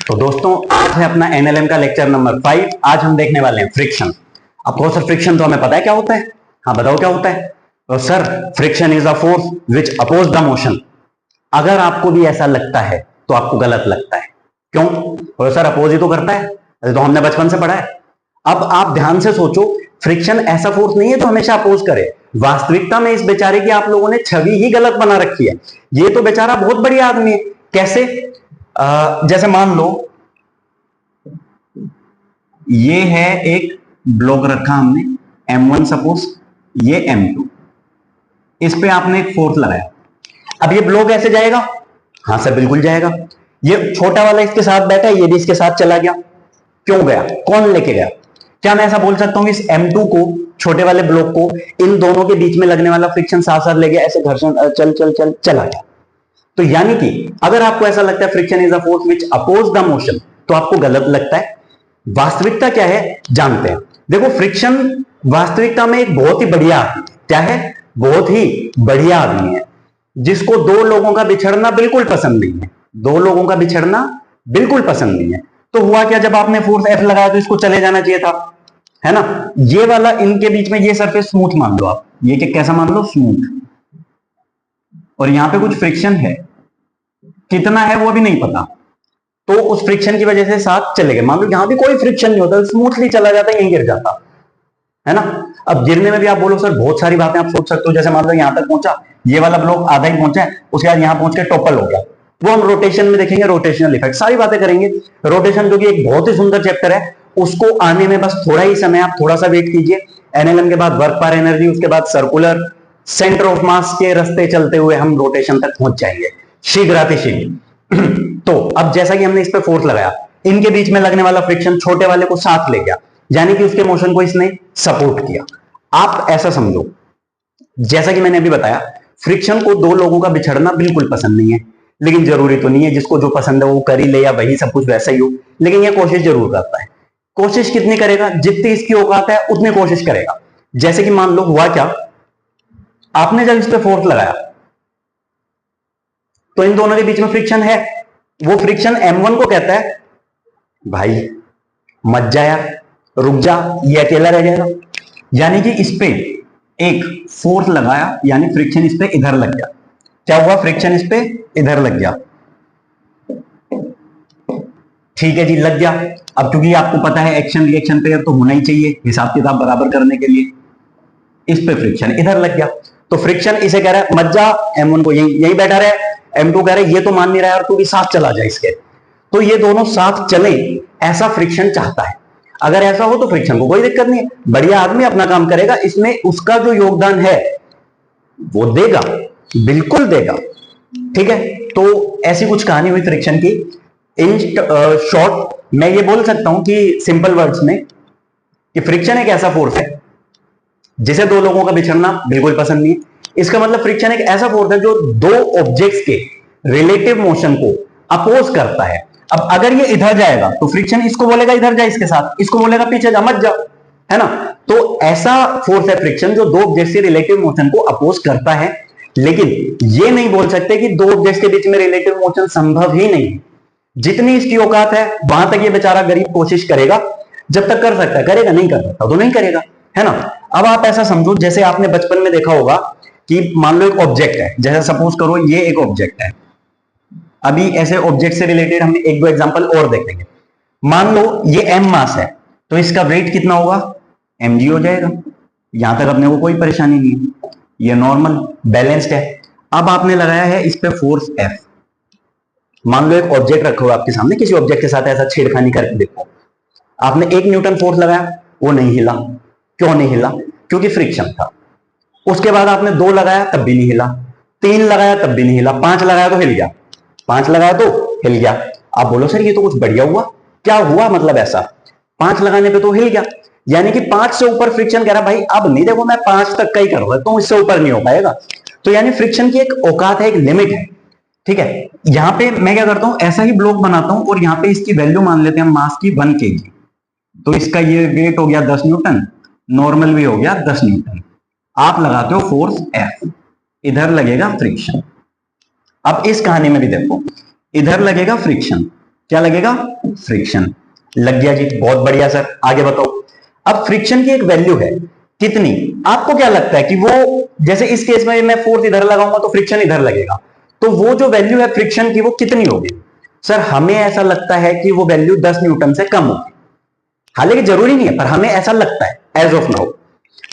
तो दोस्तों आज है अपना एनएलएम का लेक्चर नंबर 5। आज हम देखने वाले हैं फ्रिक्शन। अब तो सर फ्रिक्शन तो हमें पता है क्या होता है। हाँ बताओ क्या होता है। तो sir friction is a force which oppose the motion. अगर आपको भी ऐसा लगता है तो आपको गलत लगता है। क्यों? तो सर अपोज ही तो करता है, तो हमने बचपन से पढ़ा है। अब आप ध्यान से सोचो, फ्रिक्शन ऐसा फोर्स नहीं है जो हमेशा अपोज करे। वास्तविकता में इस बेचारे की आप लोगों ने छवि ही गलत बना रखी है। ये तो बेचारा बहुत बढ़िया आदमी है। कैसे? जैसे मान लो ये है एक ब्लॉक रखा हमने M1 सपोज, ये M2, इस पे आपने एक फोर्स लगाया। अब ये ब्लॉक ऐसे जाएगा? हाँ सर बिल्कुल जाएगा। ये छोटा वाला इसके साथ बैठा है, ये भी इसके साथ चला गया। क्यों गया? कौन लेके गया? क्या मैं ऐसा बोल सकता हूं इस M2 को, छोटे वाले ब्लॉक को, इन दोनों के बीच में लगने वाला फ्रिक्शन साथ साथ ले गया, ऐसे घर्षण चल चल चल चला गया। तो यानी कि अगर आपको ऐसा लगता है friction is a force which oppose the motion, तो आपको गलत लगता है। वास्तविकता क्या है जानते हैं। देखो फ्रिक्शन वास्तविकता में एक बहुत ही बढ़िया आदमी है। क्या है? बहुत ही बढ़िया आदमी है, जिसको दो लोगों का बिछड़ना बिल्कुल पसंद नहीं है। दो लोगों का बिछड़ना बिल्कुल पसंद नहीं है। तो हुआ क्या, जब आपने फोर्स F लगाया तो इसको चले जाना चाहिए था, है ना। ये वाला इनके बीच में ये सरफेस स्मूथ मान लो आप, ये कैसा मान लो? स्मूथ। और यहां पे कुछ फ्रिक्शन है, कितना है वो भी नहीं पता। तो उस फ्रिक्शन की वजह से साथ चले गए। मान लो यहां भी कोई फ्रिक्शन नहीं होता, स्मूथली चला जाता, यहीं गिर जाता, है ना। अब गिरने में भी आप बोलो सर बहुत सारी बातें आप सोच सकते हो। जैसे मान लो यहां तक पहुंचा, ये वाला ब्लॉक आधा ही पहुंचा है, उसके बाद यहां पहुंच के टॉपल हो गया। वो हम रोटेशन में देखेंगे, रोटेशनल इफेक्ट सारी बातें करेंगे। रोटेशन जो कि एक बहुत ही सुंदर चैप्टर है, उसको आने में बस थोड़ा ही समय, आप थोड़ा सा वेट कीजिए। एनएलएम के बाद वर्क पर एनर्जी, उसके बाद सर्कुलर सेंटर ऑफ मास के रास्ते चलते हुए हम रोटेशन तक पहुंच जाएंगे शीघ्रातिशीघ्र। तो अब जैसा कि हमने इस पे फोर्स लगाया, इनके बीच में लगने वाला फ्रिक्शन छोटे वाले को साथ ले गया, यानी कि उसके मोशन को इसने सपोर्ट किया। आप ऐसा समझो, जैसा कि मैंने अभी बताया, फ्रिक्शन को दो लोगों का बिछड़ना बिल्कुल पसंद नहीं है, लेकिन जरूरी तो नहीं है जिसको जो पसंद है वो कर ही ले या वही सब कुछ वैसा ही हो, लेकिन ये कोशिश जरूर करता है। कोशिश कितनी करेगा? जितनी इसकी औकात है उतनी कोशिश करेगा। जैसे कि मान लो हुआ क्या, आपने जब इस पे फोर्स लगाया तो इन दोनों के बीच में फ्रिक्शन है। वो फ्रिक्शन M1 को कहता है भाई मत जाया, रुक जा, ये अकेला रह जाएगा। यानी कि इस पे एक फोर्स लगाया, यानी फ्रिक्शन इस पे इधर लग गया। क्या हुआ? फ्रिक्शन इस पे इधर लग गया। ठीक है जी, लग गया। अब क्योंकि आपको पता है एक्शन रिएक्शन पे तो होना ही चाहिए हिसाब किताब बराबर करने के लिए, इस पे फ्रिक्शन इधर लग गया। तो फ्रिक्शन इसे कह रहा है मत जा, M1 को यही बैठा रहे। M2 कह रहे ये तो मान नहीं रहा है और तू भी साथ चला जा इसके। तो ये दोनों साथ चले, ऐसा फ्रिक्शन चाहता है। अगर ऐसा हो तो फ्रिक्शन को कोई दिक्कत नहीं है, बढ़िया आदमी अपना काम करेगा, इसमें उसका जो योगदान है वो देगा, बिल्कुल देगा। ठीक है, तो ऐसी कुछ कहानी हुई फ्रिक्शन की। इन शॉर्ट मैं ये बोल सकता हूं कि सिंपल वर्ड्स में कि फ्रिक्शन एक ऐसा फोर्स है जिसे दो लोगों का बिछड़ना बिल्कुल पसंद नहीं है। इसका मतलब फ्रिक्शन एक ऐसा फोर्स है जो दो ऑब्जेक्ट्स के रिलेटिव मोशन को अपोज करता है। अब अगर ये इधर जाएगा तो फ्रिक्शन इसको बोलेगा इधर जा इसके साथ, इसको बोलेगा पीछे जा मत जा, है ना। तो ऐसा फोर्स है फ्रिक्शन जो दो ऑब्जेक्ट्स के रिलेटिव मोशन को अपोज करता है। लेकिन ये नहीं बोल सकते कि दो ऑब्जेक्ट्स के बीच में रिलेटिव मोशन संभव ही नहीं है। जितनी इसकी औकात है वहां तक ये बेचारा गरीब कोशिश करेगा, जब तक कर सकता है करेगा, नहीं कर सकता तो नहीं करेगा, है ना। अब आप ऐसा समझो, जैसे आपने बचपन में देखा होगा कि मान लो एक ऑब्जेक्ट है, जैसे सपोज करो ये एक ऑब्जेक्ट है। अभी ऐसे ऑब्जेक्ट से रिलेटेड हम एक दो एग्जांपल और देखेंगे। मान लो ये M मास है, तो इसका वेट कितना होगा? mg हो जाएगा। यहां तक अपने को कोई परेशानी नहीं है, ये नॉर्मल बैलेंस्ड है। अब आपने लगाया है इस पे फोर्स F। मान लो एक ऑब्जेक्ट रखो आपके सामने, किसी ऑब्जेक्ट के साथ ऐसा छेड़खानी करके देखो। आपने 1 न्यूटन फोर्स लगाया, वो नहीं हिला। क्यों नहीं हिला? क्योंकि फ्रिक्शन था। उसके बाद आपने 2 लगाया तब भी नहीं हिला, 3 लगाया तब भी नहीं हिला, 5 लगाया तो हिल गया, 5 लगाया तो हिल गया। आप बोलो सर ये तो कुछ बढ़िया हुआ। क्या हुआ? मतलब ऐसा 5 लगाने पे तो हिल गया, यानी कि 5 से ऊपर फ्रिक्शन कह रहा भाई अब नहीं, देखो मैं 5 तक का ही कर लेता हूं, इससे ऊपर नहीं हो पाएगा। तो यानी फ्रिक्शन की एक औकात है, एक लिमिट है। ठीक है, यहां पे मैं क्या करता हूं, ऐसा ही ब्लॉक बनाता हूं और यहां पे इसकी वैल्यू मान लेते हैं मास की 1 kg। तो इसका ये वेट हो गया 10 न्यूटन, नॉर्मल भी हो गया 10 न्यूटन। आप लगाते हो फोर्स F, इधर लगेगा फ्रिक्शन। अब इस कहानी में भी देखो, इधर लगेगा फ्रिक्शन, क्या लगेगा? फ्रिक्शन। लग गया जी, बहुत बढ़िया सर, आगे बताओ। अब फ्रिक्शन की एक वैल्यू है कितनी, आपको क्या लगता है कि वो, जैसे इस केस में मैं फोर्स इधर लगाऊंगा तो फ्रिक्शन इधर लगेगा, तो वो जो वैल्यू है फ्रिक्शन की वो कितनी होगी? सर हमें ऐसा लगता है कि वो वैल्यू 10 न्यूटन से कम होगी। हालांकि जरूरी नहीं है, पर हमें ऐसा लगता है एज ऑफ नाउ।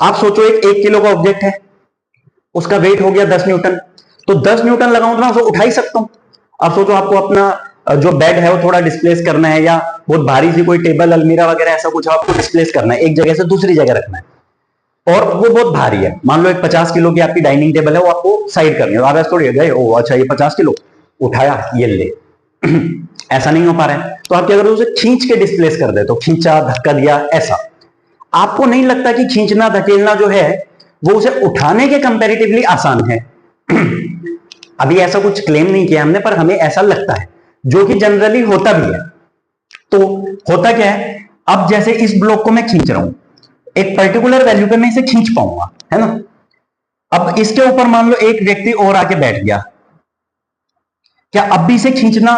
आप सोचो एक किलो का ऑब्जेक्ट है, उसका वेट हो गया 10 न्यूटन, तो 10 न्यूटन लगाऊं तो मैं उसे उठा ही सकता हूं। अब सोचो आपको अपना जो बेड है वो थोड़ा डिस्प्लेस करना है, या बहुत भारी सी कोई टेबल अलमीरा वगैरह ऐसा कुछ आपको डिस्प्लेस करना है, एक जगह से दूसरी जगह रखना है, और वो बहुत भारी है। मान लो एक 50 किलो की आपकी डाइनिंग टेबल है, वो आपको साइड करनी है, आप ऐसे थोड़ी गए ओ अच्छा ये 50 किलो उठाया ये ले ऐसा नहीं हो पा रहा है, तो आप क्या करोगे, उसे खींच के डिस्प्लेस कर दे, तो खींचा धक्का दिया ऐसा। आपको नहीं लगता कि खींचना धकेलना जो है वो उसे उठाने के कंपैरेटिवली आसान है? अभी ऐसा कुछ क्लेम नहीं किया हमने, पर हमें ऐसा लगता है, जो कि जनरली होता भी है। तो होता क्या है, अब जैसे इस ब्लॉक को मैं खींच रहा हूं, एक पर्टिकुलर वैल्यू पे मैं इसे खींच पाऊंगा, है ना। अब इसके ऊपर मान लो एक व्यक्ति और आके बैठ गया, क्या अब भी इसे खींचना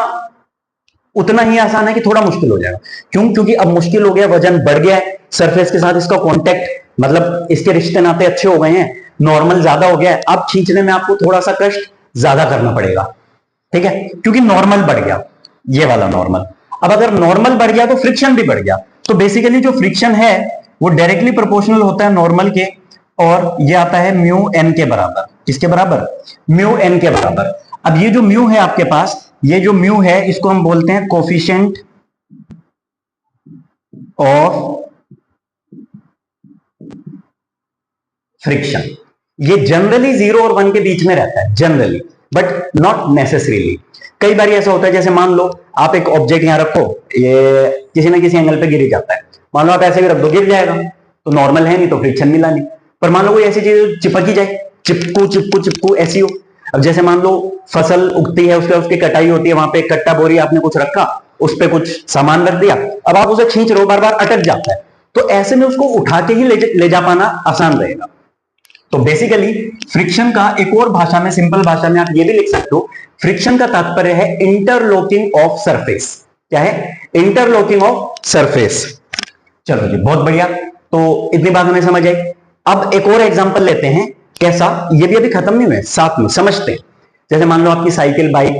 उतना ही आसान है कि थोड़ा मुश्किल हो जाएगा? क्यों? क्योंकि अब मुश्किल हो गया, वजन बढ़ गया है, सरफेस के साथ इसका कांटेक्ट, मतलब इसके रिश्ते नाते अच्छे हो गए हैं, नॉर्मल ज्यादा हो गया है, अब खींचने में आपको थोड़ा सा कष्ट ज्यादा करना पड़ेगा, ठीक है, क्योंकि नॉर्मल बढ़ गया, ये वाला नॉर्मल। अब अगर नॉर्मल बढ़ गया तो फ्रिक्शन भी बढ़ गया, तो बेसिकली जो फ्रिक्शन है वो डायरेक्टली प्रोपोर्शनल होता है नॉर्मल के, और ये आता है म्यू एन के बराबर। किसके बराबर? म्यू एन के बराबर। अब ये जो म्यू है आपके पास, ये जो म्यू है इसको हम बोलते हैं कोफिशिएंट ऑफ फ्रिक्शन। ये जनरली 0 और 1 के बीच में रहता है जनरली, बट नॉट नेसेसरीली। कई बार ऐसा होता है, जैसे मान लो आप एक ऑब्जेक्ट यहां रखो, ये किसी ना किसी एंगल पे गिर जाता है, मान लो आप ऐसे भी रख दो गिर जाएगा, तो नॉर्मल है नहीं तो फ्रिक्शन मिला नहीं। पर मान लो कोई ऐसी चीज चिपकी जाए, चिपकू चिपकू चिपकू ऐसी हो, अब जैसे मान लो फसल उगती है, उसकी कटाई होती है, वहां पे कट्टा बोरी आपने कुछ रखा, उस पर कुछ सामान रख दिया, अब आप उसे खींच रहे हो, बार बार अटक जाता है, तो ऐसे में उसको उठा के ही ले जा पाना आसान रहेगा। तो बेसिकली फ्रिक्शन का एक और भाषा में, सिंपल भाषा में आप ये भी लिख सकते हो, फ्रिक्शन का तात्पर्य है इंटरलॉकिंग ऑफ सरफेस। क्या है? Interlocking of surface. चलो जी, बहुत बढ़िया, तो इतनी बात हमें समझ आई। अब एक और एग्जांपल लेते हैं, कैसा, ये भी अभी खत्म नहीं हुए, साथ में समझते हैं। जैसे मान लो आपकी साइकिल, बाइक,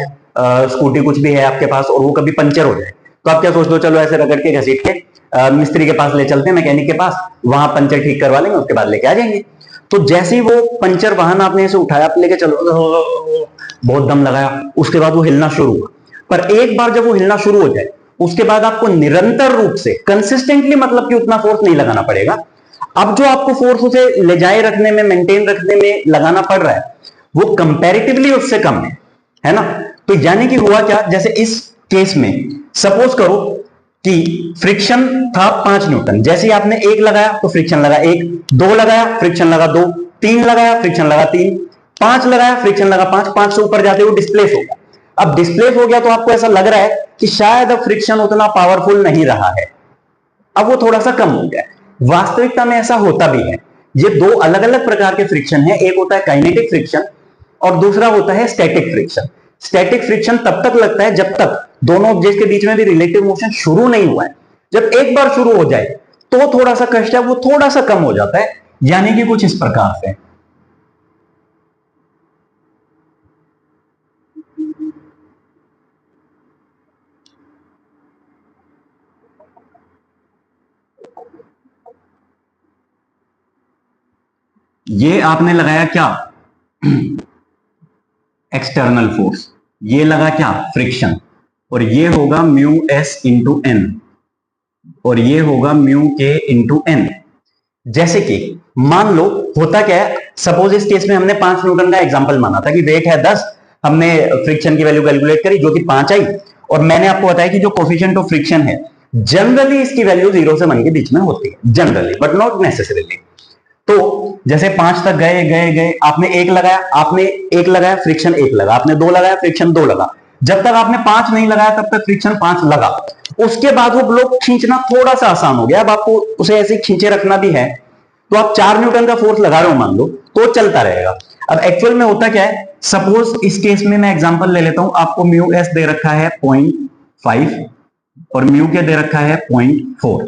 स्कूटी कुछ भी है आपके पास, और वो कभी पंचर हो जाए, तो आप क्या सोचते हो, चलो ऐसे रगड़ के घसीट के मिस्त्री के पास ले चलते हैं, मैकेनिक के पास, वहां पंचर ठीक करवा लेंगे, उसके बाद लेके आ जाएंगे। तो जैसे ही वो पंचर वाहन आपने इसे उठाया, आप लेके चलो, बहुत दम लगाया, उसके बाद वो हिलना शुरू हुआ। पर एक बार जब वो हिलना शुरू हो जाए, उसके बाद आपको निरंतर रूप से कंसिस्टेंटली, मतलब कि उतना फोर्स नहीं लगाना पड़ेगा। अब जो आपको फोर्स उसे ले जाए रखने में, मेंटेन रखने में लगाना पड़ रहा है, वो कंपैरेटिवली उससे कम है ना। तो यानी कि हुआ क्या, जैसे इस केस में सपोज करो कि फ्रिक्शन था 5 न्यूटन, जैसे ही आपने 1 लगाया तो फ्रिक्शन लगा 1, 2 लगाया फ्रिक्शन लगा 2, 3 लगाया फ्रिक्शन लगा 3, 5 लगाया फ्रिक्शन लगा 5, 5 से ऊपर जाते हुए डिस्प्लेस हो गया। अब डिस्प्लेस हो गया तो आपको ऐसा लग रहा है कि शायद अब फ्रिक्शन उतना पावरफुल नहीं रहा है, अब वो थोड़ा सा कम हो गया। वास्तविकता में ऐसा होता भी है। ये दो अलग अलग प्रकार के फ्रिक्शन है, एक होता है काइनेटिक फ्रिक्शन और दूसरा होता है स्टैटिक फ्रिक्शन। स्टैटिक फ्रिक्शन तब तक लगता है जब तक दोनों ऑब्जेक्ट के बीच में भी रिलेटिव मोशन शुरू नहीं हुआ है। जब एक बार शुरू हो जाए तो थोड़ा सा कष्ट है वो थोड़ा सा कम हो जाता है, यानी कि कुछ इस प्रकार से। ये आपने लगाया क्या, एक्सटर्नल फोर्स, ये लगा क्या, फ्रिक्शन, और ये होगा म्यू एस इंटू एन, और ये होगा म्यू के इंटू एन। जैसे कि मान लो होता क्या है, सपोज इस केस में हमने 5 न्यूटन का एग्जांपल माना था कि वेट है 10, हमने फ्रिक्शन की वैल्यू कैलकुलेट करी जो कि 5 आई, और मैंने आपको बताया कि जो कोफिशिएंट ऑफ फ्रिक्शन है जनरली इसकी वैल्यू 0 से 1 के बीच में होती है, जनरली बट नॉट नेसेसरीली। तो जैसे 5 तक गए गए गए, आपने 1 लगाया, फ्रिक्शन 1 लगा, आपने 2 लगाया फ्रिक्शन 2 लगा, जब तक आपने 5 नहीं लगाया तब तक फ्रिक्शन 5 लगा। उसके बाद वो ब्लॉक खींचना थोड़ा सा आसान हो गया, अब आपको उसे ऐसे खींचे रखना भी है, तो आप 4 न्यूटन का फोर्स लगा रहे हो मान लो, तो चलता रहेगा। अब एक्चुअल में होता क्या है, सपोज इस केस में मैं एग्जांपल ले लेता हूं, आपको म्यू एस दे रखा है 5 और म्यू के दे रखा है 0.4।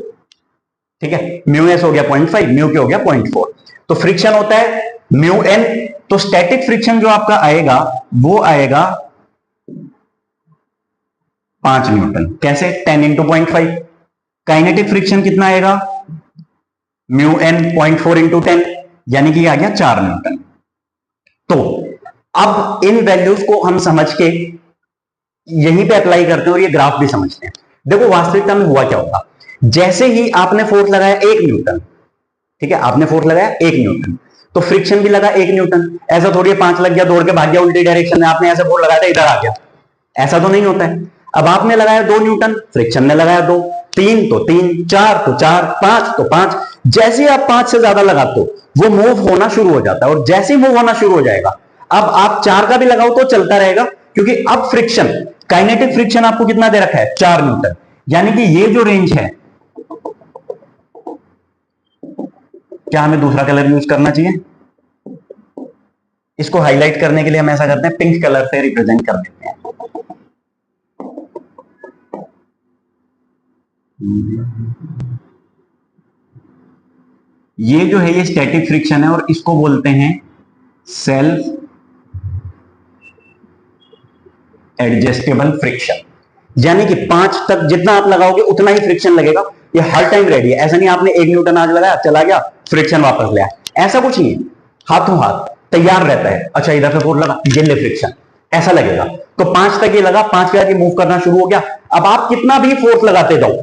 ठीक है, म्यू एस हो गया 0.5, म्यू के हो गया 0.4। तो फ्रिक्शन होता है म्यू एन। तो स्टैटिक फ्रिक्शन जो आपका आएगा वो आएगा 5 न्यूटन। कैसे? 10 इंटू 0.5। काइनेटिक फ्रिक्शन कितना आएगा? म्यू एन 0.4 इंटू 10, यानी कि आ गया 4 न्यूटन। तो अब इन वैल्यूज को हम समझ के यहीं पे अप्लाई करते हैं और ये ग्राफ भी समझते हैं। देखो वास्तविकता में हुआ क्या होगा, जैसे ही आपने फोर्स लगाया 1 न्यूटन, ठीक है, आपने फोर्स लगाया 1 न्यूटन, तो फ्रिक्शन भी लगा 1 न्यूटन। ऐसा थोड़ी है 5 लग गया, दौड़ के भाग गया उल्टी डायरेक्शन में, आपने ऐसे फोर्स लगाया था इधर आ गया, ऐसा तो नहीं होता है। अब आपने लगाया 2 न्यूटन, फ्रिक्शन ने लगाया 2, 3 तो 3, 4 तो 4, 5 तो 5। जैसे ही आप 5 से ज्यादा लगाते हो वो मूव होना शुरू हो जाता है, और जैसे ही मूव होना शुरू हो जाएगा, अब आप 4 का भी लगाओ तो चलता रहेगा, क्योंकि अब फ्रिक्शन, काइनेटिक फ्रिक्शन आपको कितना दे रखा है? 4 न्यूटन। यानी कि ये जो रेंज है, क्या हमें दूसरा कलर यूज करना चाहिए? इसको हाईलाइट करने के लिए हम ऐसा करते हैं, पिंक कलर से रिप्रेजेंट कर देते हैं। ये जो है ये स्टैटिक फ्रिक्शन है और इसको बोलते हैं सेल्फ एडजस्टेबल फ्रिक्शन। यानी कि 5 तक जितना आप लगाओगे उतना ही फ्रिक्शन लगेगा। ये हर टाइम रेडी है, ऐसा नहीं आपने 1 न्यूटन आज लगाया चला गया फ्रिक्शन वापस ले आया, ऐसा कुछ नहीं है। हाथों हाथ तैयार रहता है। अच्छा इधर से फोर्स लगा, ये ले फ्रिक्शन, ऐसा लगेगा। तो 5 तक ये लगा, 5 के बाद ये मूव करना शुरू हो गया। अब आप कितना भी फोर्स लगाते जाओ,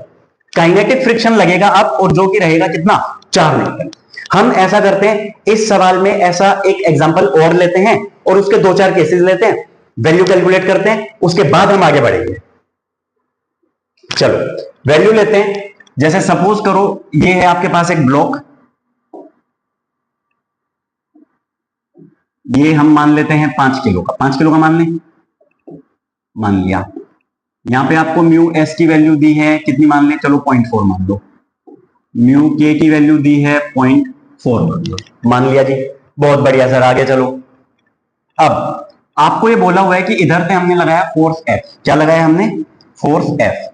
काइनेटिक फ्रिक्शन लगेगा अब, और जो कि रहेगा कितना? 4 न्यूटन। हम ऐसा करते हैं, इस सवाल में ऐसा एक एग्जांपल और लेते हैं और उसके 2-4 केसेस लेते हैं, वैल्यू कैलकुलेट करते हैं, उसके बाद हम आगे बढ़ेंगे। चलो वैल्यू लेते हैं। जैसे सपोज करो ये है आपके पास एक ब्लॉक, ये हम मान लेते हैं 5 किलो का, 5 किलो का मान लें, मान लिया। यहां पे आपको म्यू एस की वैल्यू दी है कितनी मान लें? चलो 0.4 मान लो। म्यू के की वैल्यू दी है 0.4 मान लो, मान लिया जी। बहुत बढ़िया सर, आगे चलो। अब आपको ये बोला हुआ है कि इधर से हमने लगाया फोर्स एफ। क्या लगाया हमने? Force F.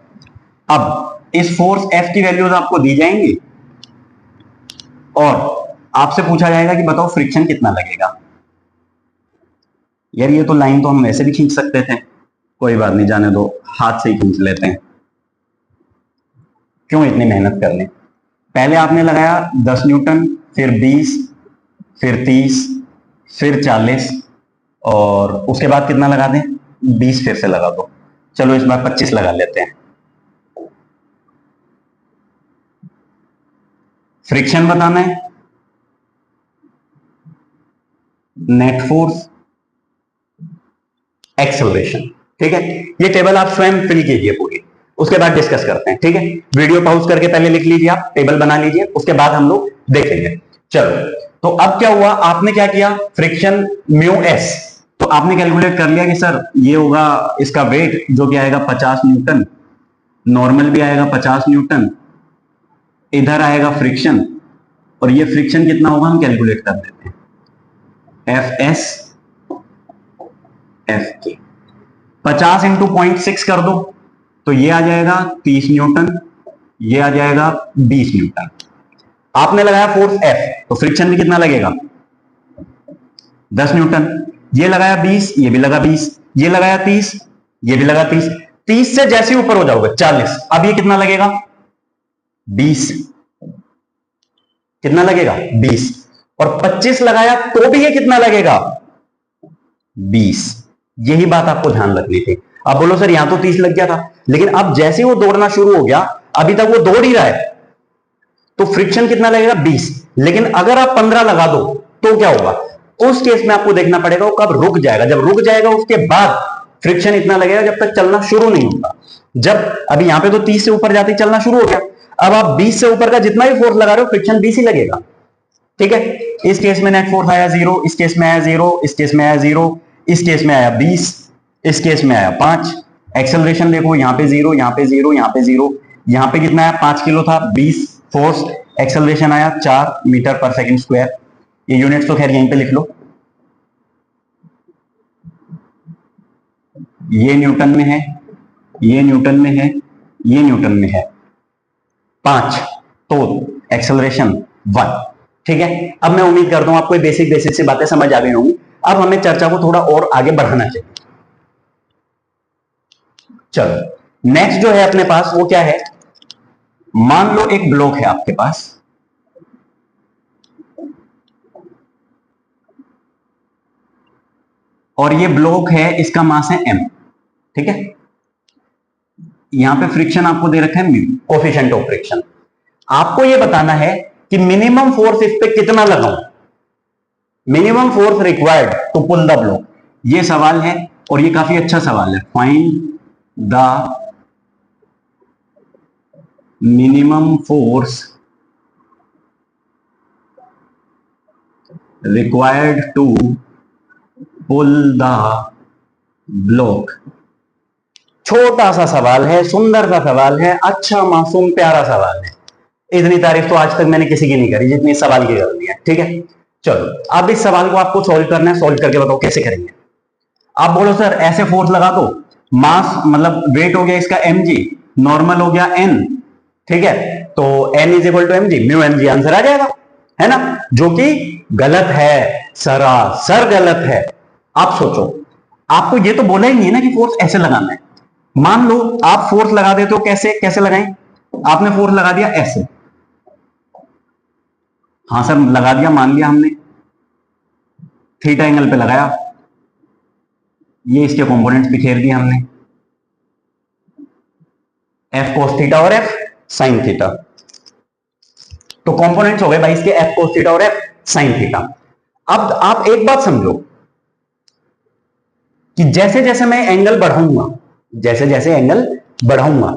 अब इस फोर्स एफ की वैल्यूज आपको दी जाएंगी और आपसे पूछा जाएगा कि बताओ फ्रिक्शन कितना लगेगा। यार ये तो लाइन तो हम वैसे भी खींच सकते थे, कोई बात नहीं, जाने दो, हाथ से ही खींच लेते हैं, क्यों इतनी मेहनत कर लें। पहले आपने लगाया 10 न्यूटन, फिर 20, फिर 30, फिर 40, और उसके बाद कितना लगा दें? 20 फिर से लगा दो। चलो इस बार 25 लगा लेते हैं। फ्रिक्शन बताना है, नेट फोर्स, एक्सेलरेशन। ठीक है, ये टेबल आप स्वयं फिल कीजिए पूरी, उसके बाद डिस्कस करते हैं। ठीक है, वीडियो पॉज करके पहले लिख लीजिए, आप टेबल बना लीजिए, उसके बाद हम लोग देखेंगे। चलो तो अब क्या हुआ, आपने क्या किया? फ्रिक्शन म्यू एस, तो आपने कैलकुलेट कर लिया कि सर ये होगा इसका वेट जो कि आएगा 50 न्यूटन, नॉर्मल भी आएगा 50 न्यूटन, इधर आएगा फ्रिक्शन, और ये फ्रिक्शन कितना होगा हम कैलकुलेट कर देते हैं, एफ एस एफ के। 50 इंटू 0.6 कर दो तो ये आ जाएगा 30 न्यूटन, ये आ जाएगा 20 न्यूटन। आपने लगाया फोर्स एफ, तो फ्रिक्शन भी कितना लगेगा? 10 न्यूटन। ये लगाया 20, ये भी लगा 20, ये लगाया 30, ये भी लगा 30। 30 से जैसे ऊपर हो जाओगे 40, अब ये कितना लगेगा? 20। कितना लगेगा? 20। और 25 लगाया तो भी ये कितना लगेगा? 20। यही बात आपको ध्यान रखनी थी। अब बोलो सर यहां तो 30 लग गया था, लेकिन अब जैसे वो दौड़ना शुरू हो गया, अभी तक वो दौड़ ही रहा है, तो फ्रिक्शन कितना लगेगा? 20। लेकिन अगर आप 15 लगा दो तो क्या होगा? उस केस में आपको देखना पड़ेगा वो कब रुक जाएगा। जब रुक जाएगा उसके बाद फ्रिक्शन इतना लगेगा जब तक चलना शुरू नहीं होता। जब अभी यहां पे तो 30 से ऊपर जाते ही चलना शुरू हो गया, अब आप 20 से ऊपर का जितना भी फोर्स लगा रहे हो फ्रिक्शन 20 ही लगेगा। ठीक है, इस केस में नेट फोर्स आया 0, इस केस में आया 0, इस केस में आया 0, इस केस में आया 20, इस केस में आया 5। एक्सेलरेशन देखो, यहां पे 0, यहां पे 0, यहां पे 0, यहां पे कितना आया? 5 किलो था, 20 फोर्स, एक्सेलरेशन आया 4 मीटर पर सेकंड स्क्वायर। ये यूनिट्स तो खैर यहीं पे लिख लो, ये न्यूटन में है ये न्यूटन में है, ये न्यूटन में है, 5, तो एक्सेलरेशन 1। ठीक है, अब मैं उम्मीद करता हूं आपको बेसिक बेसिक से बातें समझ आ गई होंगी। अब हमें चर्चा को थोड़ा और आगे बढ़ाना चाहिए। चलो नेक्स्ट जो है अपने पास वो क्या है, मान लो एक ब्लॉक है आपके पास, और ये ब्लॉक है, इसका मास है m। ठीक है, यहां पे फ्रिक्शन आपको दे रखा है म्यू, कोफिशिएंट ऑफ फ्रिक्शन। आपको ये बताना है कि मिनिमम फोर्स इस पे कितना लगाऊं, minimum force required to pull the block, ये सवाल है। और ये काफी अच्छा सवाल है, find the minimum force required to pull the block. छोटा सा सवाल है, सुंदर सा सवाल है, अच्छा मासूम प्यारा सवाल है। इतनी तारीफ तो आज तक मैंने किसी की नहीं करी जितनी इस सवाल की कर दी है। ठीक है, चलो अब इस सवाल को आपको सॉल्व करना है, सॉल्व करके बताओ कैसे करेंगे। आप बोलो सर ऐसे फोर्स लगा दो, मास मतलब वेट हो गया इसका mg, नॉर्मल हो गया n। ठीक है, तो n is equal to mg, mu mg answer आ जाएगा, है ना, जो कि गलत है, सरासर गलत है। आप सोचो, आपको ये तो बोला ही नहीं है ना कि फोर्स ऐसे लगाना है। मान लो आप फोर्स लगा देते हो, कैसे कैसे लगाएं, आपने फोर्स लगा दिया ऐसे, हाँ सर लगा दिया, मान लिया हमने, थीटा एंगल पे लगाया, ये इसके कंपोनेंट्स बिखेर दिए हमने, एफ कोस थीटा और एफ साइन थीटा। तो कंपोनेंट्स हो गए भाई इसके एफ कोस थीटा और एफ साइन थीटा। अब आप एक बात समझो कि जैसे जैसे मैं एंगल बढ़ाऊंगा, जैसे जैसे एंगल बढ़ाऊंगा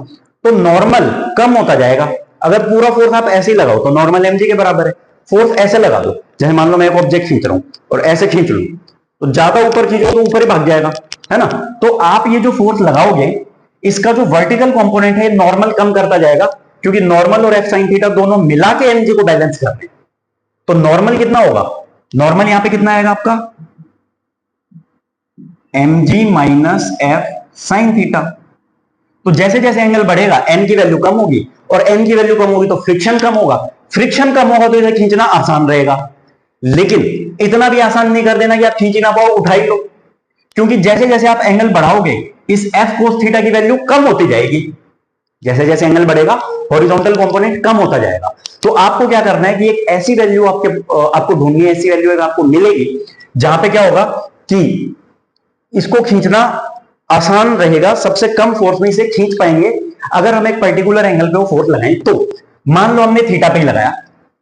तो नॉर्मल कम होता जाएगा। अगर पूरा फोर्स आप ऐसे ही लगाओ तो नॉर्मल mg के बराबर है। फोर्स ऐसे लगा दो, जैसे मान लो मैं एक ऑब्जेक्ट खींच रहा हूं और ऐसे खींच लूं, तो ज्यादा ऊपर खींचो तो ऊपर ही भाग जाएगा, है ना। तो आप ये जो फोर्स लगाओगे, इसका जो वर्टिकल कंपोनेंट है नॉर्मल कम करता जाएगा, क्योंकि नॉर्मल और एफ साइन थीटा दोनों मिला के mg को बैलेंस कर रहे हैं। तो नॉर्मल कितना होगा, नॉर्मल यहां पे कितना आएगा आपका, mg minus F sine theta. तो जैसे जैसे एंगल बढ़ेगा n की वैल्यू कम होगी, और n की वैल्यू कम होगी तो फ्रिक्शन कम होगा, फ्रिक्शन कम होगा तो इसे खींचना आसान रहेगा। लेकिन इतना भी आसान नहीं कर देना कि आप खींच ही ना पाओ, उठा ही लो, क्योंकि जैसे जैसे आप एंगल बढ़ाओगे इस f cos थीटा की वैल्यू कम होती जाएगी। जैसे जैसे एंगल बढ़ेगा हॉरिजॉन्टल कंपोनेंट कम होता जाएगा। तो आपको क्या करना है कि एक ऐसी वैल्यू आपको ढूंढनी है, ऐसी वैल्यू आपको मिलेगी जहां पे क्या होगा कि इसको खींचना आसान रहेगा, सबसे कम फोर्स में इसे खींच पाएंगे अगर हम एक पर्टिकुलर एंगल पे वो फोर्स लगाएं। तो मान लो हमने थीटा पे ही लगाया,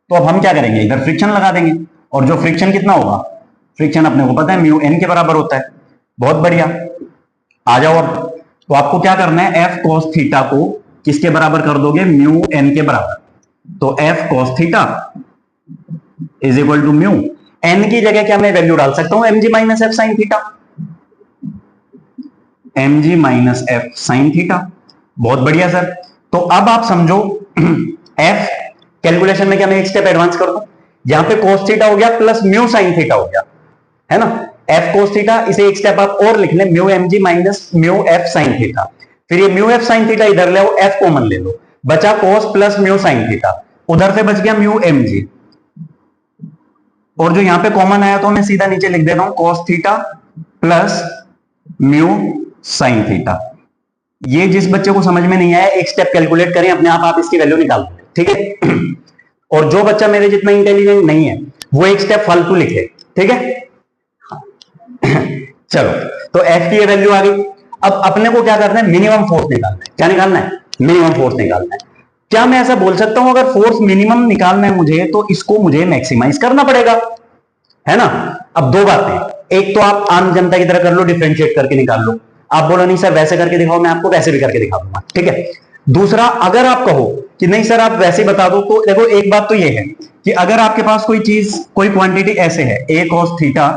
तो अब हम क्या करेंगे, इधर फ्रिक्शन लगा देंगे, और जो फ्रिक्शन कितना होगा, फ्रिक्शन अपने को पता है म्यू एन के बराबर होता है। बहुत बढ़िया, आ जाओ अब। तो आपको क्या करना है, एफ कॉस थीटा को किसके बराबर कर दोगे, म्यू एन के बराबर। तो F cos theta is equal to mu N की जगह क्या मैं वैल्यू डाल सकता हूं, mg minus F sine theta, mg minus F sine theta. बहुत बढ़िया सर। तो अब आप समझो f कैलकुलेशन में क्या मैं एक स्टेप एडवांस कर दूं, यहां पे cos थीटा हो गया प्लस म्यू साइन थीटा हो गया, है ना। f cos थीटा, इसे एक स्टेप आप और लिख लें, mu mg minus mu f sine theta. फिर ये म्यू f साइन थीटा इधर ले आओ, f कॉमन ले लो, बचा cos plus mu sine theta, उधर से बच गया म्यू mg, और जो यहां पे कॉमन आया तो मैं सीधा नीचे लिख देता हूं cos theta plus mu sine theta. ये जिस बच्चे को समझ में नहीं आया एक स्टेप कैलकुलेट करें अपने आप इसकी वैल्यू निकाल दें, ठीक है। और जो बच्चा मेरे जितना इंटेलिजेंट नहीं है वो एक स्टेप फालतू लिखे, ठीक है। चलो, तो एफ की ये वैल्यू आ गई। अब अपने को क्या करना है, मिनिमम फोर्स निकालना है। क्या निकालना है, मिनिमम फोर्स निकालना है। क्या मैं ऐसा बोल सकता हूं अगर फोर्स मिनिमम निकालना है मुझे तो इसको मुझे मैक्सिमाइज करना पड़ेगा, है ना। अब दो बातें, एक तो आप आम जनता की तरह कर लो, डिफरेंशिएट करके निकाल लो। आप बोलो नहीं सर वैसे करके दिखाओ, मैं आपको वैसे भी करके दिखा दूंगा, ठीक है। दूसरा, अगर आप कहो कि नहीं सर आप वैसे बता दो, तो देखो एक बात तो ये है कि अगर आपके पास कोई चीज, कोई क्वांटिटी ऐसे है, a cos theta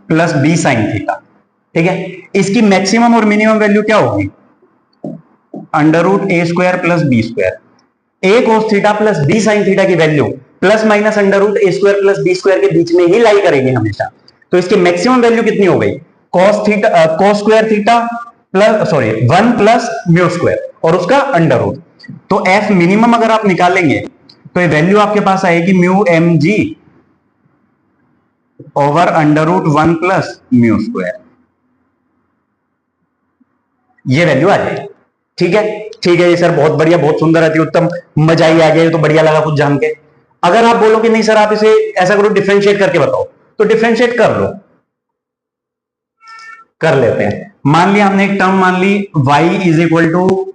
plus b sin theta, ठीक है, इसकी मैक्सिमम और मिनिमम वैल्यू क्या होगी, under root A square plus B square. a cos theta plus b sin theta की value plus minus under root A square plus B square के बीच में ही लाई करेगी हमेशा। तो इसकी मैक्सिमम वैल्यू कितनी हो गई, cos theta cos square theta plus sorry 1 plus mu square और उसका अंडर रूट। तो एफ मिनिमम अगर आप निकालेंगे तो ये वैल्यू आपके पास आएगी mu M G over under root 1 plus mu square, ये वैल्यू आ जाएगी। ठीक है, ठीक है ये सर बहुत बढ़िया, बहुत सुंदर, अति उत्तम, मजा ही आ गया, तो बढ़िया लगा कुछ जान के। अगर आप बोलो कि नहीं सर आप इसे ऐसा करो डिफरेंशिएट करके बताओ, तो डिफरेंशिएट कर लो, कर लेते हैं। मान लिया हमने एक टर्म मान ली y इज इक्वल टू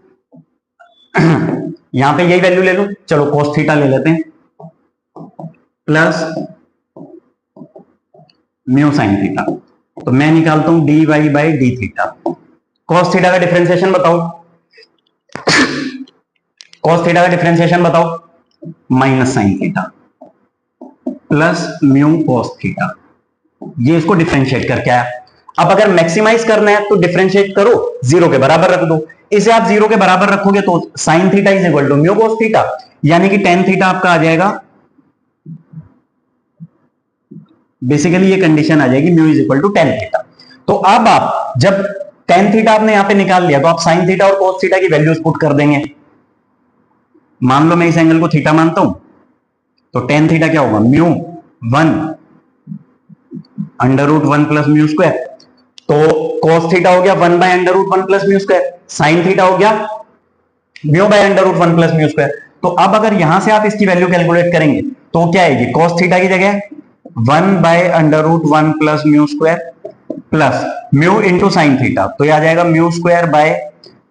यहां पे यही वैल्यू ले लो, चलो cos थीटा ले लेते हैं प्लस म्यू साइन थीटा। तो मैं निकालता हूं dy by D theta. cos theta का डिफरेंशिएशन बताओ, cos थीटा का डिफरेंशिएशन बताओ, minus sine theta plus mu cos theta. ये इसको डिफरेंशिएट करके आया। अब अगर मैक्सिमाइज करना है तो डिफरेंशिएट करो, जीरो के बराबर रख दो। इसे आप जीरो के बराबर रखोगे तो sine theta is equal to mu cos theta, यानी कि टेन थीटा आपका आ जाएगा। बेसिकली ये कंडीशन आ जाएगी mu is equal to tan theta. तो अब आप जब टेन थीटा आपने यहां पे निकाल लिया तो आप साइन थीटा और cos थीटा की वैल्यूज पुट कर देंगे। मान लो मैं इस एंगल को थीटा मानता हूं, तो टेन थीटा क्या होगा, mu 1 under root 1 plus mu square. तो cos थीटा हो गया 1 by under root 1 plus mu square, sine theta हो गया mu by under root 1 plus mu square. तो अब अगर यहां से आप इसकी वैल्यू कैलकुलेट करेंगे तो क्या आएगी, cos थीटा की जगह 1 by under root 1 plus mu square plus mu into sine theta, तो ये आ जाएगा mu square by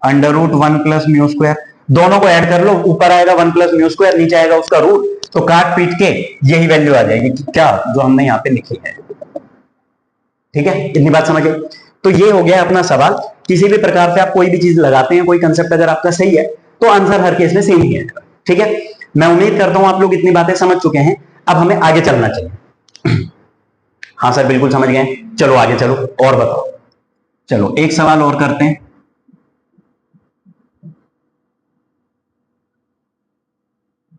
under root 1 plus mu square. दोनों को ऐड कर लो, ऊपर आएगा 1 प्लस म्यू स्क्वायर, नीचे आएगा उसका रूट, तो काट पीट के यही वैल्यू आ जाएगी क्या, जो हमने यहां पे लिखी है। ठीक है, इतनी बात समझ गए। तो ये हो गया अपना सवाल। किसी भी प्रकार से आप कोई भी चीज लगाते हैं, कोई कंसेप्ट अगर आपका सही है तो आंसर हर केस में सेम ही है। ठीक है, मैं उम्मीद करता हूं आप लोग इतनी बातें समझ चुके हैं, अब हमें आगे चलना चाहिए। हाँ सर बिल्कुल समझ गए, चलो आगे चलो और बताओ। चलो एक सवाल और करते हैं।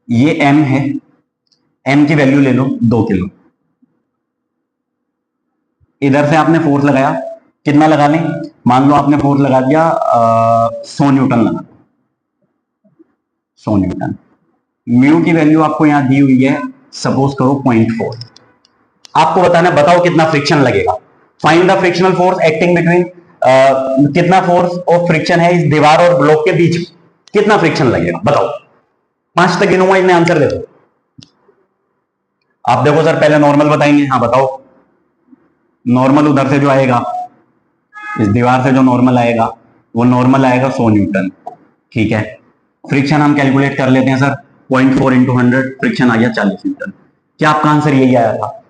ये m है, m की वैल्यू ले लो 2 किलो। इधर से आपने फोर्स लगाया, कितना लगा लें, मान लो आपने फोर्स लगा दिया 100 न्यूटन लगा, 100 न्यूटन। म्यू की वैल्यू आपको यहां दी हुई है, सपोज करो 0.4। आपको बताना, बताओ कितना फ्रिक्शन लगेगा। Find the frictional force acting between, कितना फोर्स ऑफ फ्रिक्शन है इस दीवार और ब्लॉक के बीच में, कितना फ्रिक्शन लगेगा बताओ। 5 तक गिनूंगा, इसमें आंसर दे दो। आप देखो सर पहले नॉर्मल बताएंगे, हाँ बताओ। नॉर्मल उधर से जो आएगा, इस दीवार से जो नॉर्मल आएगा वो नॉर्मल आएगा 100 न्यूटन। ठीक है, फ्रिक्शन हम कैलकुलेट कर लेते हैं सर, 0.4 इंटू 100, फ्रिक्शन आ गया 40 न्यूटन। क्या आपका आंसर यही आया था?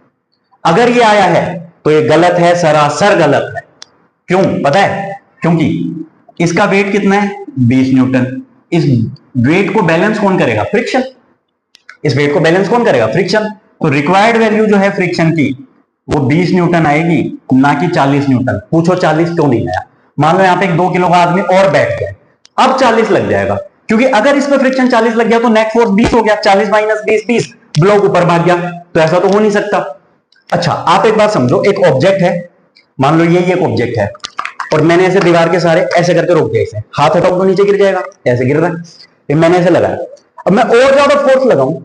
अगर ये आया है तो ये गलत है, सरासर गलत है। क्यों पता है? क्योंकि इसका वेट कितना है, 20 न्यूटन। इस वेट को बैलेंस कौन करेगा, फ्रिक्शन। इस वेट को बैलेंस कौन करेगा, फ्रिक्शन। तो रिक्वायर्ड वैल्यू जो है फ्रिक्शन की वो 20 न्यूटन आएगी, ना कि 40 न्यूटन। पूछो 40 क्यों नहीं आया? मान लो यहां पे एक 2 किलो का आदमी और बैठ गया, अब 40 लग जाएगा, क्योंकि अगर इस पे फ्रिक्शन 40 लग गया तो नेट फोर्स 20 हो गया, 40 माइनस 20 20, ब्लॉक ऊपर भाग गया, तो ऐसा तो हो नहीं सकता। अच्छा आप एक बात समझो, एक ऑब्जेक्ट है, मान लो ये एक ऑब्जेक्ट है और मैंने ऐसे दीवार के सारे ऐसे करके रोक दिया, इसे हाथ हटाओ तो नीचे गिर जाएगा, ऐसे गिर रहा है, मैंने ऐसे लगाया। अब मैं और ज्यादा फोर्स लगाऊं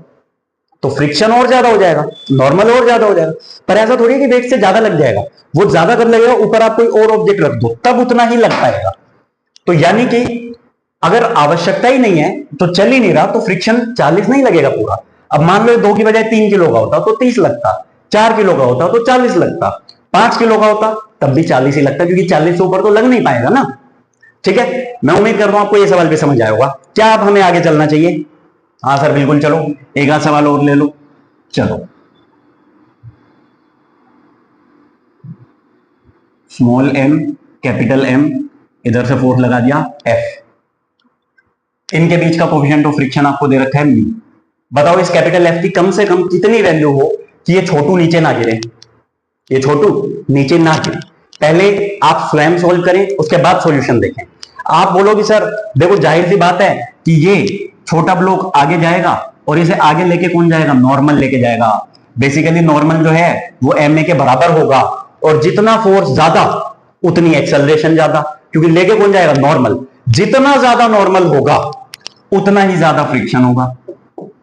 तो फ्रिक्शन और ज्यादा हो जाएगा, नॉर्मल और ज्यादा हो जाएगा। पर ऐसा थोड़ी है कि वेट से ज्यादा लग जाएगा, वो ज्यादा कब लगेगा, ऊपर आप कोई और ऑब्जेक्ट रख दो तब उतना ही लग पाएगा। तो यानी कि अगर आवश्यकता ही नहीं है तो चल ही नहीं रहा तो फ्रिक्शन 40 नहीं लगेगा पूरा। अब मान लो 2 की बजाय 3 किलो का होता तो 30 लगता, 4 किलो का होता तो 40 लगता, 5 किलो का होता तब भी 40 ही लगता, क्योंकि 40 से ऊपर तो लग नहीं पाएगा ना। ठीक है, मैं उम्मीद करता हूं आपको यह सवाल भी समझ आया होगा। क्या अब हमें आगे चलना चाहिए? हाँ सर बिल्कुल, चलो एक आध सवाल और ले लो। चलो स्मॉल m कैपिटल M, इधर से फोर्स लगा दिया F। इनके बीच का कोफिशिएंट ऑफ फ्रिक्शन आपको दे रखा है म्यू। बताओ इस कैपिटल F की कम से कम कितनी वैल्यू हो कि ये छोटू नीचे ना गिरे, ये छोटू नीचे ना गिरे। पहले आप स्वयं सोल्व करें, उसके बाद सॉल्यूशन देखें। आप बोलोगे सर देखो जाहिर सी बात है कि ये छोटा ब्लॉक आगे जाएगा और इसे आगे लेके कौन जाएगा, नॉर्मल लेके जाएगा। बेसिकली नॉर्मल जो है वो ma के बराबर होगा और जितना फोर्स ज्यादा उतनी एक्सेलरेशन ज्यादा। क्योंकि लेके कौन जाएगा, नॉर्मल। जितना ज्यादा नॉर्मल होगा उतना ही ज्यादा फ्रिक्शन होगा।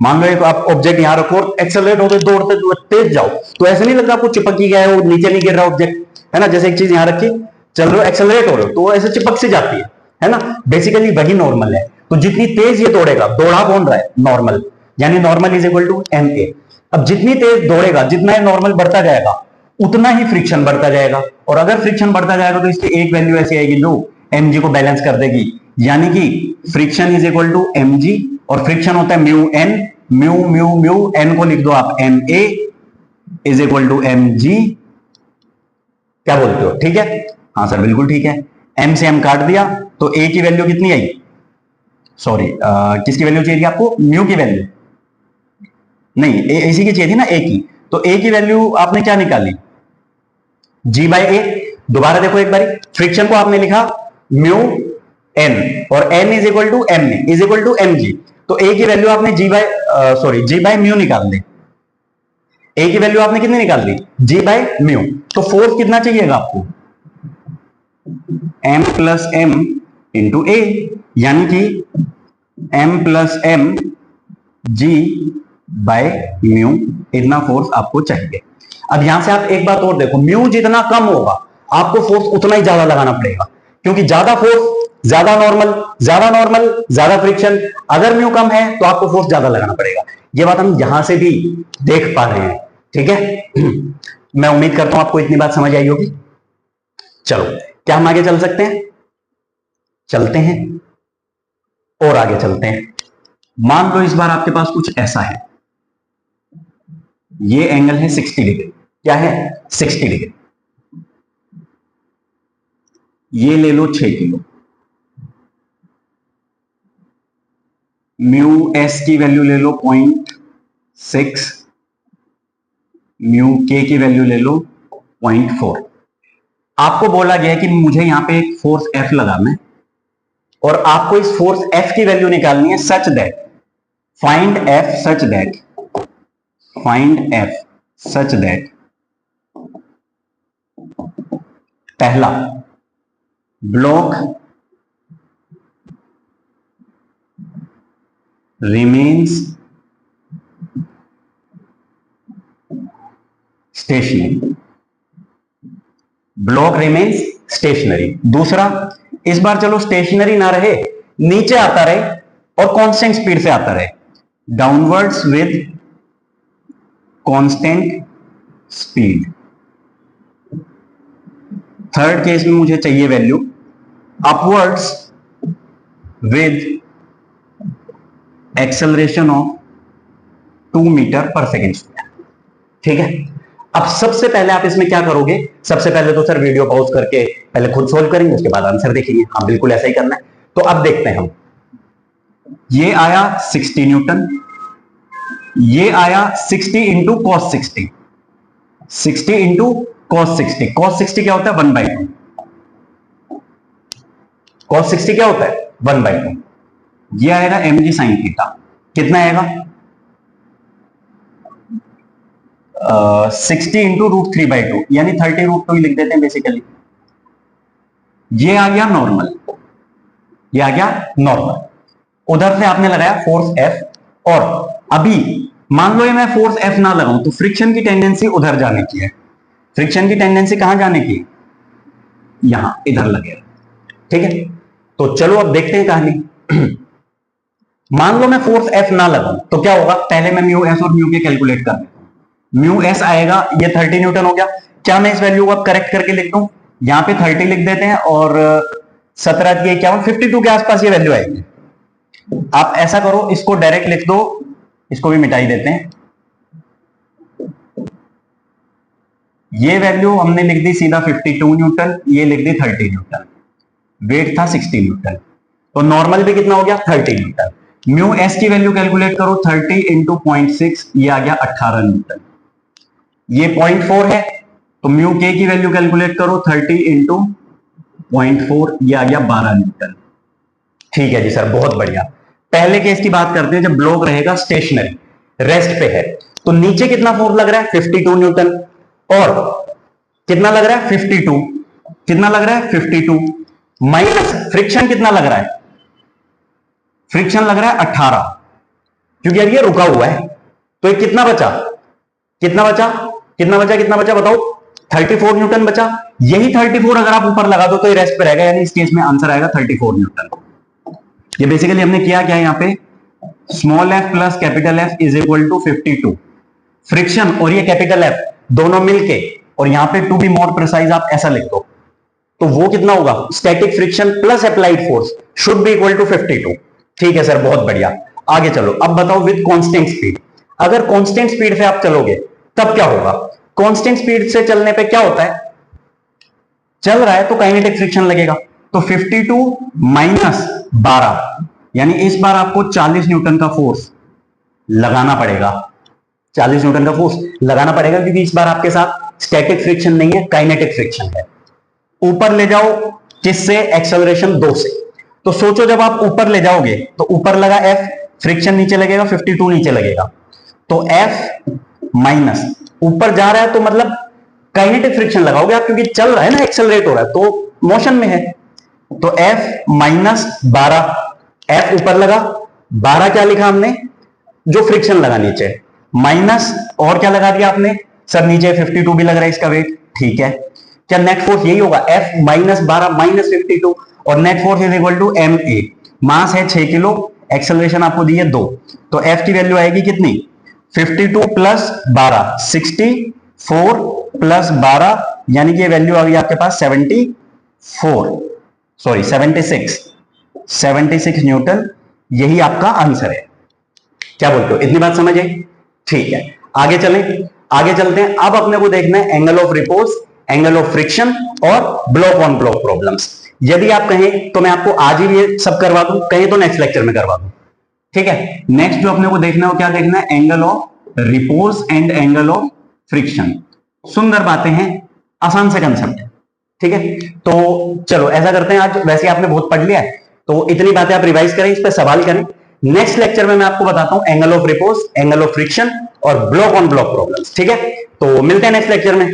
मान लो एक आप ऑब्जेक्ट यहां रखो और एक्सेलरेट होते दौड़ते तेज जाओ, तो ऐसे नहीं लग रहा आपको चिपक ही गया है, वो नीचे नहीं गिर रहा ऑब्जेक्ट, है ना। जैसे एक चीज यहां रखी, चल रहे हो, एक्सेलरेट हो रहे हो, तो वो ऐसे चिपक से जाती है ना। बेसिकली वही नॉर्मल है। तो जितनी तेज ये दौड़ेगा, दौड़ा कौन रहा है, नॉर्मल, यानी normal is equal to M A. अब जितनी तेज दौड़ेगा, जितना ये नॉर्मल बढ़ता जाएगा, उतना ही फ्रिक्शन बढ़ता जाएगा। और अगर फ्रिक्शन बढ़ता जाएगा तो इसकी एक वैल्यू ऐसी आएगी जो एम जी को बैलेंस कर देगी, यानी कि friction is equal to M G, और फ्रिक्शन होता है mu N. Mu mu mu N को लिख दो आप M A is equal to M G. क्या बोलते हो, ठीक है? हाँ सर बिल्कुल ठीक है। एम से एम काट दिया तो ए की वैल्यू कितनी आई, सॉरी किसकी वैल्यू चाहिए थी आपको, म्यू की वैल्यू नहीं, इसी की चाहिए थी ना, ए की। तो ए की वैल्यू आपने क्या निकाली, जी बाई ए। दोबारा देखो एक बारी, फ्रिक्शन को आपने लिखा म्यू एन, और N is equal to M is equal to M G. तो ए की वैल्यू आपने G by G by mu निकाल दी। ए की वैल्यू आपने कितनी निकाल दी, जी बाई म्यू। तो फोर्स कितना चाहिएगा आपको, M plus M into A, यानी कि M plus M G by mu, इतना फोर्स आपको चाहिए। अब यहां से आप एक बात और देखो, म्यू जितना कम होगा आपको फोर्स उतना ही ज्यादा लगाना पड़ेगा, क्योंकि ज्यादा फोर्स ज्यादा नॉर्मल, ज्यादा नॉर्मल ज्यादा फ्रिक्शन। अगर म्यू कम है तो आपको फोर्स ज्यादा लगाना पड़ेगा। ये बात हम यहां से भी देख पा रहे हैं, ठीक है। मैं उम्मीद करता हूं आपको इतनी बात समझ आई होगी। चलो क्या हम आगे चल सकते हैं, चलते हैं और आगे चलते हैं। मान लो इस बार आपके पास कुछ ऐसा है, ये एंगल है 60 डिग्री, क्या है 60 डिग्री। ये ले लो 6 किलो, म्यू एस की वैल्यू ले लो 0.6, म्यू के की वैल्यू ले लो 0.4। आपको बोला गया है कि मुझे यहां पे एक फोर्स एफ लगाना है, और आपको इस फोर्स एफ की वैल्यू निकालनी है such that, find F such that, find F such that, पहला block remains stationary, block remains stationary. दूसरा, इस बार चलो स्टेशनरी ना रहे, नीचे आता रहे और कांस्टेंट स्पीड से आता रहे, downwards with constant speed. Third case में मुझे चाहिए value upwards with acceleration of 2 metre पर सेकेंड स्क्वायर, ठीक है। अब सबसे पहले आप इसमें क्या करोगे, सबसे पहले तो सर वीडियो पॉज करके पहले खुद सोल्व करेंगे, उसके बाद आंसर देखेंगे। हाँ बिल्कुल ऐसा ही करना है। तो अब देखते हैं हम, ये आया 60 न्यूटन, ये आया 60 into cos 60, 60 into cos 60। Cos 60 क्या होता है, 1/2। कॉस 60 क्या होता है, 1/2। ये आएगा एम जी साइन थीटा, कितना आएगा 60 इंटू √3/2, यानी 30√2 ही लिख देते हैं बेसिकली। ये आ गया नॉर्मल, ये आ गया नॉर्मल। उधर से आपने लगाया फोर्स एफ, और अभी मान लो ये मैं फोर्स एफ ना लगाऊं तो फ्रिक्शन की टेंडेंसी उधर जाने की है। फ्रिक्शन की टेंडेंसी कहां जाने की, यहां इधर लगेगा, ठीक है। तो चलो अब देखते हैं कहानी। मान लो मैं फोर्स एफ ना लगाऊं तो क्या होगा, पहले मैं म्यू एस और म्यू के कैलकुलेट कर लेता हूं। म्यू एस आएगा, ये 30 न्यूटन हो गया। क्या मैं इस वैल्यू को अब करेक्ट करके लिख दूं, यहां पे 30 लिख देते हैं, और 17 की 51, 52 के आसपास ये वैल्यू आएगी। आप ऐसा करो, इसको डायरेक्ट लिख दो, इसको भी मिटाई देते हैं। ये वैल्यू हमने लिख दी सीधा 52 न्यूटन, ये लिख दी 30 न्यूटन, वेट था 60 न्यूटन, तो नॉर्मल भी कितना हो गया 30 न्यूटन। म्यू एस की वैल्यू कैलकुलेट करो, 30 इंटू 0.6, ये आ गया 18 न्यूटन। ये 0.4 है, तो म्यू के की वैल्यू कैलकुलेट करो, 30 इंटू 0.4, ये आ गया 12 न्यूटन। ठीक है जी सर, बहुत बढ़िया। पहले केस की बात करते हैं, जब ब्लॉक रहेगा स्टेशनरी, रेस्ट पे है, तो नीचे कितना फोर्स लग रहा है 52 न्यूटन, और कितना लग रहा है 52, कितना लग रहा है 52, माइनस फ्रिक्शन कितना लग रहा है, फ्रिक्शन लग रहा है 18, क्योंकि यार ये रुका हुआ है। तो ये कितना बचा, कितना बचा, कितना बचा, कितना बचा बताओ, 34 न्यूटन बचा। यही 34 अगर आप ऊपर लगा दो तो ये रेस्ट पे रहेगा, यानी इस केस में आंसर आएगा 34 न्यूटन। ये बेसिकली हमने किया क्या यहां पे, small F plus capital F is equal to 52। Friction और ये कैपिटल एफ दोनों मिलके, और यहां पे टू बी मोर प्रिसाइज आप ऐसा लिख दो, तो वो कितना होगा, static friction plus applied force should be equal to 52। ठीक है सर, बहुत बढ़िया। आगे चलो, अब बताओ विद कांस्टेंट स्पीड, अगर कांस्टेंट स्पीड से आप चलोगे तब क्या होगा। कांस्टेंट स्पीड से चलने पे क्या होता है, चल रहा है तो काइनेटिक फ्रिक्शन लगेगा। तो 52 माइनस 12, यानी इस बार आपको 40 न्यूटन का फोर्स लगाना पड़ेगा, 40 न्यूटन का फोर्स लगाना पड़ेगा, क्योंकि इस बार आपके साथ स्टैटिक फ्रिक्शन नहीं है, काइनेटिक फ्रिक्शन है। ऊपर ले जाओ किससे, एक्सेलरेशन 2 से। तो सोचो जब आप ऊपर ले जाओगे तो ऊपर लगा F, फ्रिक्शन नीचे लगेगा, 52 नीचे लगेगा, तो F माइनस ऊपर जा रहा है तो मतलब काइनेटिक फ्रिक्शन लगाओगे आप, क्योंकि चल रहा है ना, एक्सेलरेट हो रहा है तो मोशन में है। तो F माइनस 12, F ऊपर लगा, 12 क्या लिखा हमने, जो फ्रिक्शन लगा नीचे, माइनस और क्या लगा दिया आपने, सर नीचे 52 भी लग रहा है इसका वेट, ठीक है। क्या नेट फोर्स यही होगा, F माइनस 12 माइनस 52, और net force is equal to ma, mass है 6 किलो, एक्सेलरेशन आपको दी है 2, तो F की वैल्यू आएगी कितनी, 52 प्लस 12 64 प्लस 12, यानी कि ये वैल्यू आ गई आपके पास 76 न्यूटन। यही आपका आंसर है। क्या बोलते हो, इतनी बात समझ आई, ठीक है। आगे चलें, आगे चलते हैं। अब अपने को देखना है angle of repose, angle of friction और ब्लॉक ऑन ब्लॉक प्रॉब्लम्स। यदि आप कहें तो मैं आपको आज ही ये सब करवा दूं, कहें तो नेक्स्ट लेक्चर में करवा दूं, ठीक है। नेक्स्ट जो अपने को देखना है वो क्या देखना है, angle of repose and angle of friction. सुंदर बातें हैं, आसान से कंसेप्ट है, ठीक है। तो चलो ऐसा करते हैं, आज वैसे आपने बहुत पढ़ लिया है तो इतनी बातें आप रिवाइज करें, इस पर सवाल करें। नेक्स्ट लेक्चर में मैं आपको बताता हूं angle of repose, angle of friction और ब्लॉक ऑन ब्लॉक प्रॉब्लम्स, ठीक है। तो मिलते हैं नेक्स्ट लेक्चर में।